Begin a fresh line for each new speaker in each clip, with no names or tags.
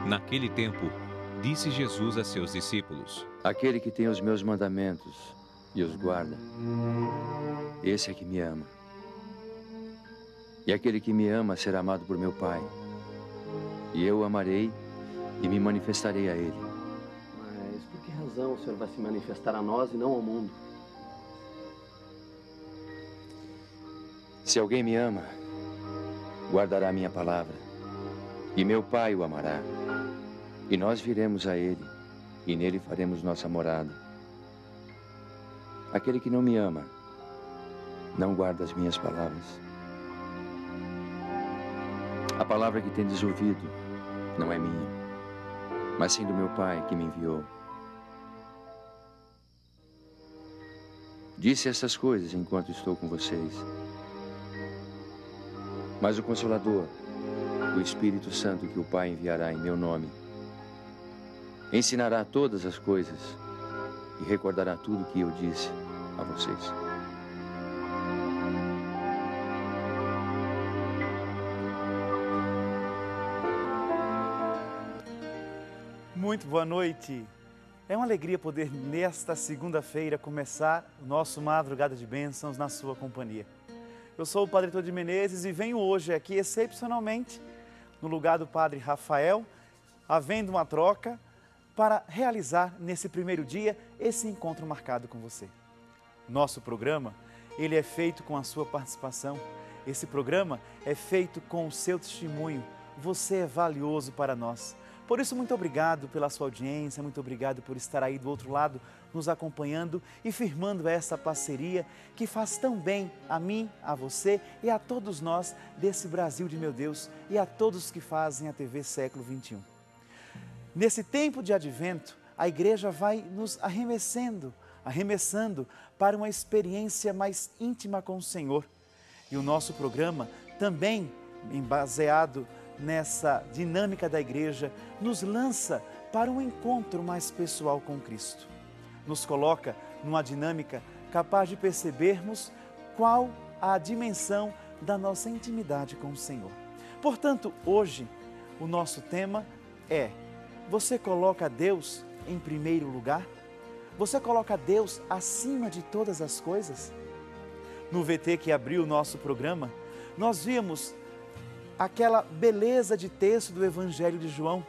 Naquele tempo, disse Jesus a seus discípulos:
Aquele que tem os meus mandamentos e os guarda, esse é que me ama. E aquele que me ama será amado por meu Pai. E eu o amarei e me manifestarei a ele.
Mas por que razão o Senhor vai se manifestar a nós e não ao mundo?
Se alguém me ama, guardará a minha palavra. E meu Pai o amará. E nós viremos a ele, e nele faremos nossa morada. Aquele que não me ama, não guarda as minhas palavras. A palavra que tendes ouvido não é minha, mas sim do meu Pai que me enviou. Disse essas coisas enquanto estou com vocês. Mas o Consolador, o Espírito Santo que o Pai enviará em meu nome, ensinará todas as coisas e recordará tudo que eu disse a vocês.
Muito boa noite. É uma alegria poder, nesta segunda-feira, começar o nosso Madrugada de Bênçãos na sua companhia. Eu sou o Padre Heitor de Menezes e venho hoje aqui, excepcionalmente, no lugar do Padre Rafael, havendo uma troca, para realizar, nesse primeiro dia, esse encontro marcado com você. Nosso programa, ele é feito com a sua participação. Esse programa é feito com o seu testemunho. Você é valioso para nós. Por isso, muito obrigado pela sua audiência, muito obrigado por estar aí do outro lado, nos acompanhando e firmando essa parceria que faz tão bem a mim, a você e a todos nós desse Brasil de meu Deus e a todos que fazem a TV Século XXI. Nesse tempo de advento, a igreja vai nos arremessando para uma experiência mais íntima com o Senhor. E o nosso programa, também baseado nessa dinâmica da igreja, nos lança para um encontro mais pessoal com Cristo. Nos coloca numa dinâmica capaz de percebermos qual a dimensão da nossa intimidade com o Senhor. Portanto, hoje, o nosso tema é: você coloca Deus em primeiro lugar? Você coloca Deus acima de todas as coisas? No VT que abriu o nosso programa, nós vimos aquela beleza de texto do Evangelho de João,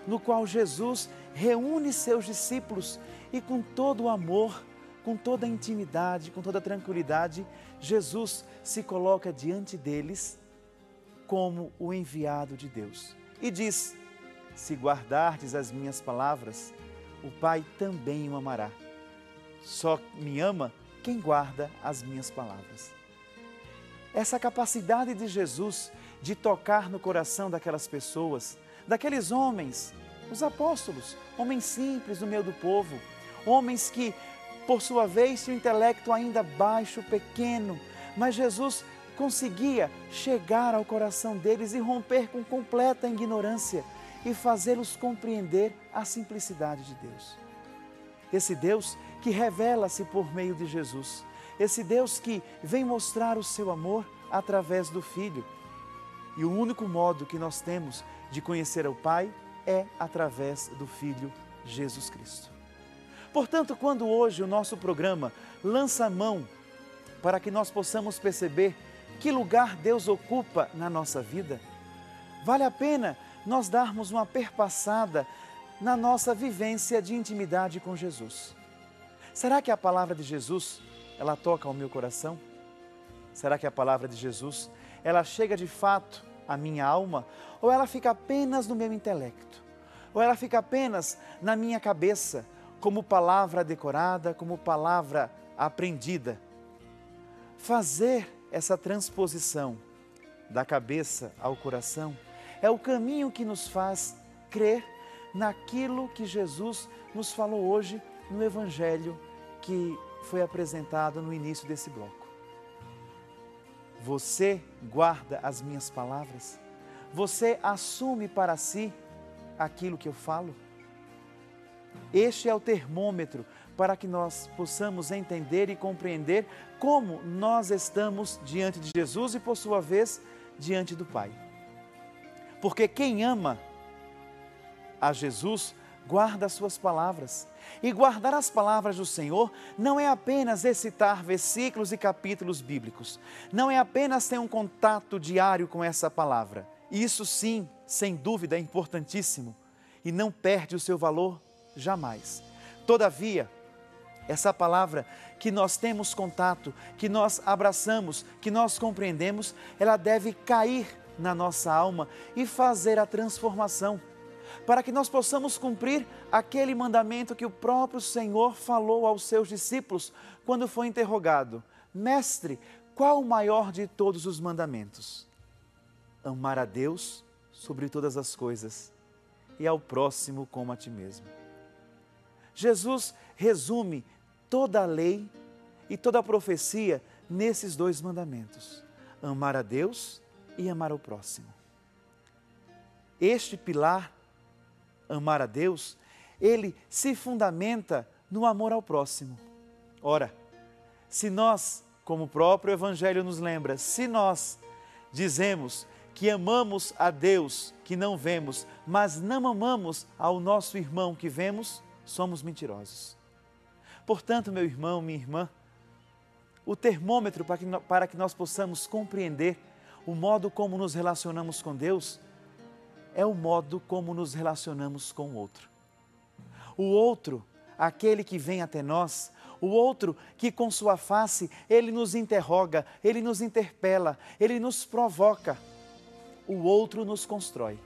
no qual Jesus reúne seus discípulos e com todo o amor, com toda a intimidade, com toda a tranquilidade, Jesus se coloca diante deles como o enviado de Deus. E diz: se guardardes as minhas palavras, o Pai também o amará. Só me ama quem guarda as minhas palavras. Essa capacidade de Jesus de tocar no coração daquelas pessoas, daqueles homens, os apóstolos, homens simples no meio do povo, homens que, por sua vez, tinham um intelecto ainda baixo, pequeno, mas Jesus conseguia chegar ao coração deles e romper com completa ignorância e fazê-los compreender a simplicidade de Deus. Esse Deus que revela-se por meio de Jesus, esse Deus que vem mostrar o seu amor através do Filho. E o único modo que nós temos de conhecer o Pai é através do Filho Jesus Cristo. Portanto, quando hoje o nosso programa lança a mão para que nós possamos perceber que lugar Deus ocupa na nossa vida, vale a pena nós darmos uma perpassada na nossa vivência de intimidade com Jesus. Será que a palavra de Jesus, ela toca ao meu coração? Será que a palavra de Jesus, ela chega de fato à minha alma? Ou ela fica apenas no meu intelecto? Ou ela fica apenas na minha cabeça, como palavra decorada, como palavra aprendida? Fazer essa transposição da cabeça ao coração é o caminho que nos faz crer naquilo que Jesus nos falou hoje no Evangelho que foi apresentado no início desse bloco. Você guarda as minhas palavras? Você assume para si aquilo que eu falo? Este é o termômetro para que nós possamos entender e compreender como nós estamos diante de Jesus e, por sua vez, diante do Pai. Porque quem ama a Jesus, guarda as suas palavras. E guardar as palavras do Senhor não é apenas recitar versículos e capítulos bíblicos. Não é apenas ter um contato diário com essa palavra. Isso sim, sem dúvida, é importantíssimo e não perde o seu valor jamais. Todavia, essa palavra que nós temos contato, que nós abraçamos, que nós compreendemos, ela deve cair na nossa alma e fazer a transformação, para que nós possamos cumprir aquele mandamento que o próprio Senhor falou aos seus discípulos quando foi interrogado: Mestre, qual o maior de todos os mandamentos? Amar a Deus sobre todas as coisas e ao próximo como a ti mesmo. Jesus resume toda a lei e toda a profecia nesses dois mandamentos: amar a Deus e amar ao próximo. Este pilar, amar a Deus, ele se fundamenta no amor ao próximo. Ora, se nós, como o próprio Evangelho nos lembra, se nós dizemos que amamos a Deus que não vemos, mas não amamos ao nosso irmão que vemos, somos mentirosos. Portanto, meu irmão, minha irmã, o termômetro para que nós possamos compreender o modo como nos relacionamos com Deus é o modo como nos relacionamos com o outro. O outro, aquele que vem até nós, o outro que com sua face, ele nos interroga, ele nos interpela, ele nos provoca. O outro nos constrói.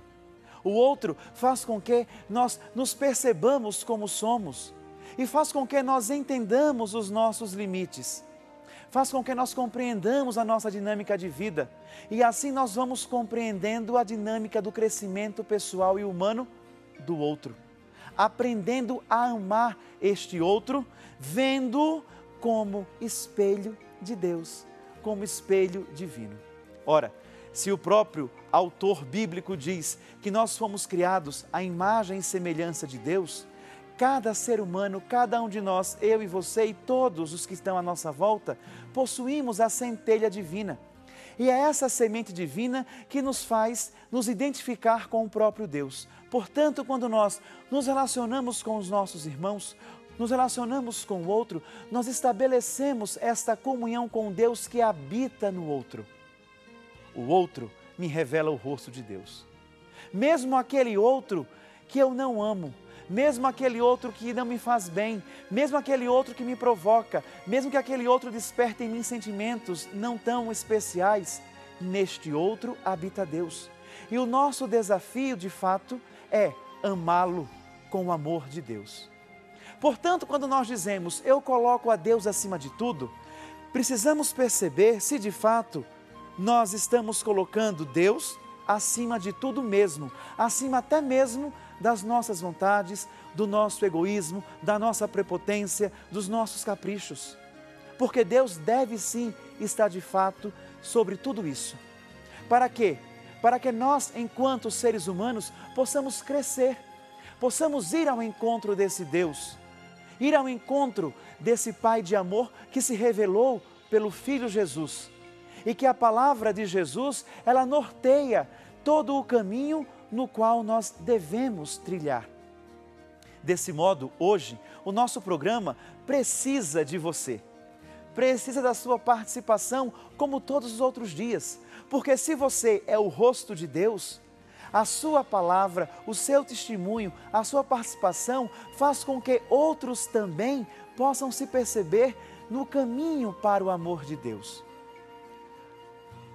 O outro faz com que nós nos percebamos como somos e faz com que nós entendamos os nossos limites. Faz com que nós compreendamos a nossa dinâmica de vida e assim nós vamos compreendendo a dinâmica do crescimento pessoal e humano do outro, aprendendo a amar este outro, vendo como espelho de Deus, como espelho divino. Ora, se o próprio autor bíblico diz que nós fomos criados à imagem e semelhança de Deus, cada ser humano, cada um de nós, eu e você e todos os que estão à nossa volta, possuímos a centelha divina. E é essa semente divina que nos faz nos identificar com o próprio Deus. Portanto, quando nós nos relacionamos com os nossos irmãos, nos relacionamos com o outro, nós estabelecemos esta comunhão com Deus que habita no outro. O outro me revela o rosto de Deus. Mesmo aquele outro que eu não amo, mesmo aquele outro que não me faz bem, mesmo aquele outro que me provoca, mesmo que aquele outro desperte em mim sentimentos não tão especiais, neste outro habita Deus. E o nosso desafio, de fato, é amá-lo com o amor de Deus. Portanto, quando nós dizemos, eu coloco a Deus acima de tudo, precisamos perceber se de fato nós estamos colocando Deus acima de tudo mesmo, acima até mesmo das nossas vontades, do nosso egoísmo, da nossa prepotência, dos nossos caprichos. Porque Deus deve sim estar de fato sobre tudo isso. Para quê? Para que nós, enquanto seres humanos, possamos crescer, possamos ir ao encontro desse Deus, ir ao encontro desse Pai de amor que se revelou pelo Filho Jesus. E que a palavra de Jesus, ela norteia todo o caminho no qual nós devemos trilhar. Desse modo, hoje, o nosso programa precisa de você. Precisa da sua participação, como todos os outros dias. Porque se você é o rosto de Deus, a sua palavra, o seu testemunho, a sua participação faz com que outros também possam se perceber no caminho para o amor de Deus.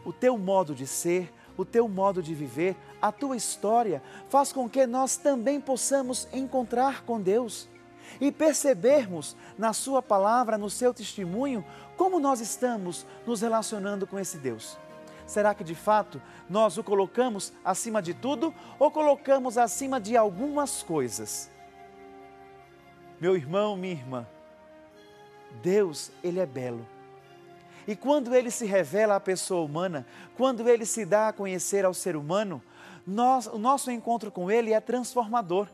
O teu modo de ser, o teu modo de viver, a tua história faz com que nós também possamos encontrar com Deus e percebermos na sua palavra, no seu testemunho, como nós estamos nos relacionando com esse Deus. Será que de fato nós o colocamos acima de tudo ou colocamos acima de algumas coisas? Meu irmão, minha irmã, Deus, Ele é belo. E quando Ele se revela à pessoa humana, quando Ele se dá a conhecer ao ser humano, o nosso encontro com Ele é transformador.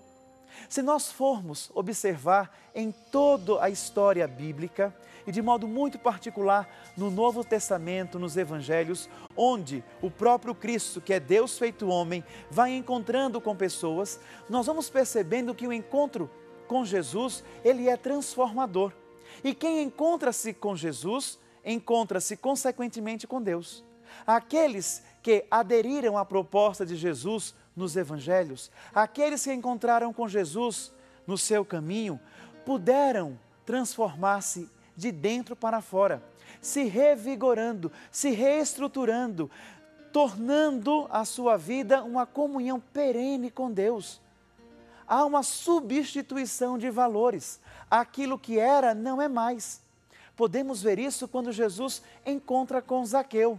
Se nós formos observar em toda a história bíblica, e de modo muito particular no Novo Testamento, nos Evangelhos, onde o próprio Cristo, que é Deus feito homem, vai encontrando com pessoas, nós vamos percebendo que o encontro com Jesus, ele é transformador. E quem encontra-se com Jesus, encontra-se consequentemente com Deus. Aqueles que aderiram à proposta de Jesus nos Evangelhos, aqueles que encontraram com Jesus no seu caminho, puderam transformar-se de dentro para fora, se revigorando, se reestruturando, tornando a sua vida uma comunhão perene com Deus. Há uma substituição de valores. Aquilo que era não é mais. Podemos ver isso quando Jesus encontra com Zaqueu.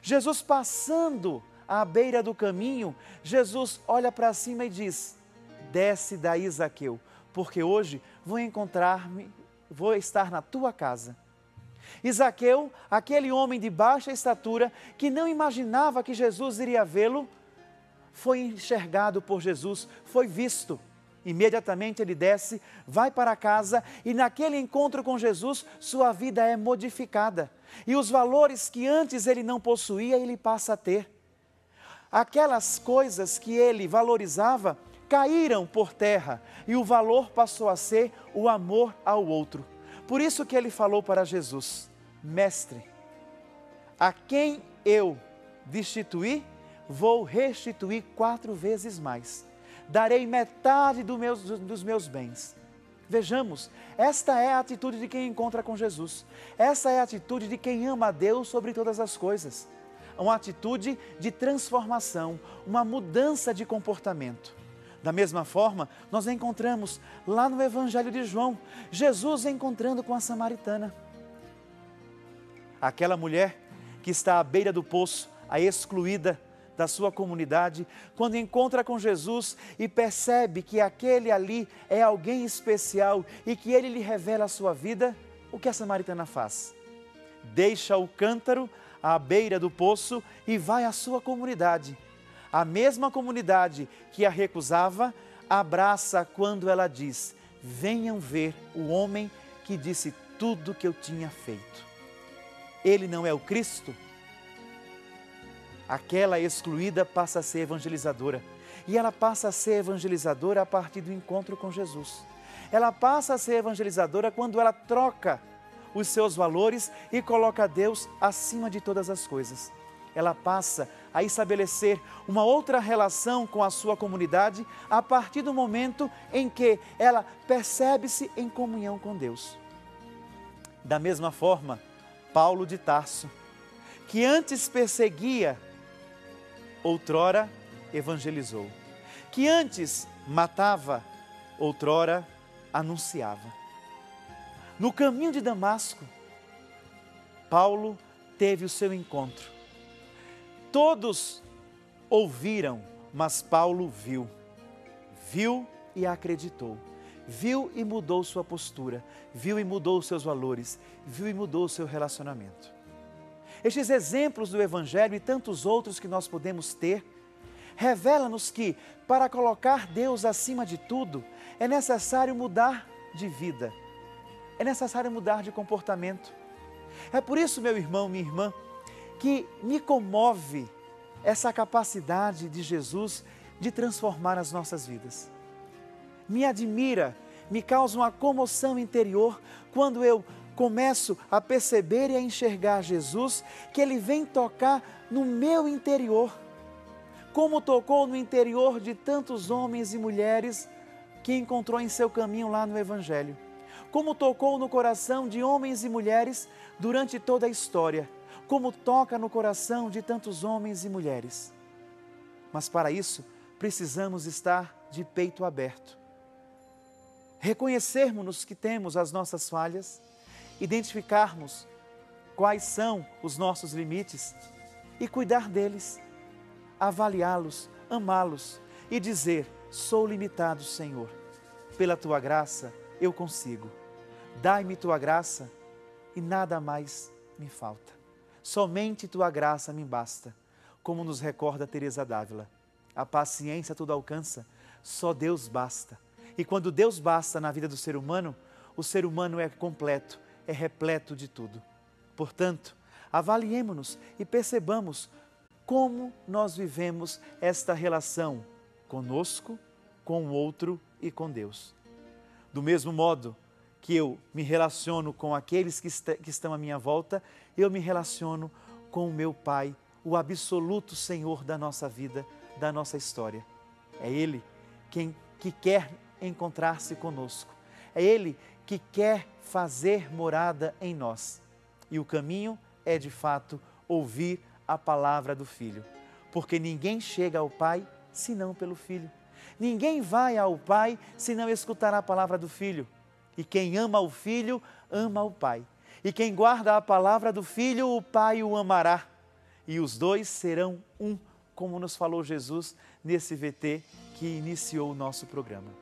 Jesus passando à beira do caminho, Jesus olha para cima e diz: desce daí, Zaqueu, porque hoje vou estar na tua casa. E Zaqueu, aquele homem de baixa estatura, que não imaginava que Jesus iria vê-lo, foi enxergado por Jesus, foi visto. Imediatamente ele desce, vai para casa e naquele encontro com Jesus, sua vida é modificada. E os valores que antes ele não possuía, ele passa a ter. Aquelas coisas que ele valorizava caíram por terra e o valor passou a ser o amor ao outro. Por isso que ele falou para Jesus: Mestre, a quem eu destituí, vou restituir 4 vezes mais. Darei metade dos meus bens. Vejamos, esta é a atitude de quem encontra com Jesus. Essa é a atitude de quem ama a Deus sobre todas as coisas. Uma atitude de transformação, uma mudança de comportamento. Da mesma forma, nós encontramos lá no Evangelho de João, Jesus encontrando com a samaritana. Aquela mulher que está à beira do poço, a excluída da sua comunidade, quando encontra com Jesus e percebe que aquele ali é alguém especial e que ele lhe revela a sua vida, o que a samaritana faz? Deixa o cântaro à beira do poço e vai à sua comunidade. A mesma comunidade que a recusava, abraça quando ela diz: venham ver o homem que disse tudo que eu tinha feito. Ele não é o Cristo? Aquela excluída passa a ser evangelizadora. E ela passa a ser evangelizadora a partir do encontro com Jesus. Ela passa a ser evangelizadora quando ela troca os seus valores e coloca Deus acima de todas as coisas. Ela passa a estabelecer uma outra relação com a sua comunidade a partir do momento em que ela percebe-se em comunhão com Deus. Da mesma forma, Paulo de Tarso, que antes perseguia, outrora evangelizou. Que antes matava, outrora anunciava. No caminho de Damasco, Paulo teve o seu encontro. Todos ouviram, mas Paulo viu. Viu e acreditou. Viu e mudou sua postura. Viu e mudou os seus valores. Viu e mudou o seu relacionamento. Estes exemplos do Evangelho e tantos outros que nós podemos ter, revela-nos que, para colocar Deus acima de tudo, é necessário mudar de vida. É necessário mudar de comportamento. É por isso, meu irmão, minha irmã, que me comove essa capacidade de Jesus de transformar as nossas vidas. Me admira, me causa uma comoção interior quando eu começo a perceber e a enxergar Jesus, que Ele vem tocar no meu interior, como tocou no interior de tantos homens e mulheres que encontrou em seu caminho lá no Evangelho, como tocou no coração de homens e mulheres durante toda a história, como toca no coração de tantos homens e mulheres. Mas para isso, precisamos estar de peito aberto, reconhecermos que temos as nossas falhas, identificarmos quais são os nossos limites e cuidar deles, avaliá-los, amá-los e dizer: sou limitado, Senhor, pela Tua graça eu consigo. Dai-me Tua graça e nada mais me falta. Somente Tua graça me basta, como nos recorda Teresa d'Ávila. A paciência tudo alcança, só Deus basta. E quando Deus basta na vida do ser humano, o ser humano é completo, é repleto de tudo. Portanto, avaliemo-nos e percebamos como nós vivemos esta relação conosco, com o outro e com Deus. Do mesmo modo que eu me relaciono com aqueles que estão à minha volta, eu me relaciono com o meu Pai, o absoluto Senhor da nossa vida, da nossa história. É Ele que quer encontrar-se conosco. É Ele que quer fazer morada em nós. E o caminho é, de fato, ouvir a palavra do Filho. Porque ninguém chega ao Pai senão pelo Filho. Ninguém vai ao Pai se não escutar a palavra do Filho. E quem ama o Filho, ama o Pai. E quem guarda a palavra do Filho, o Pai o amará. E os dois serão um, como nos falou Jesus nesse VT que iniciou o nosso programa.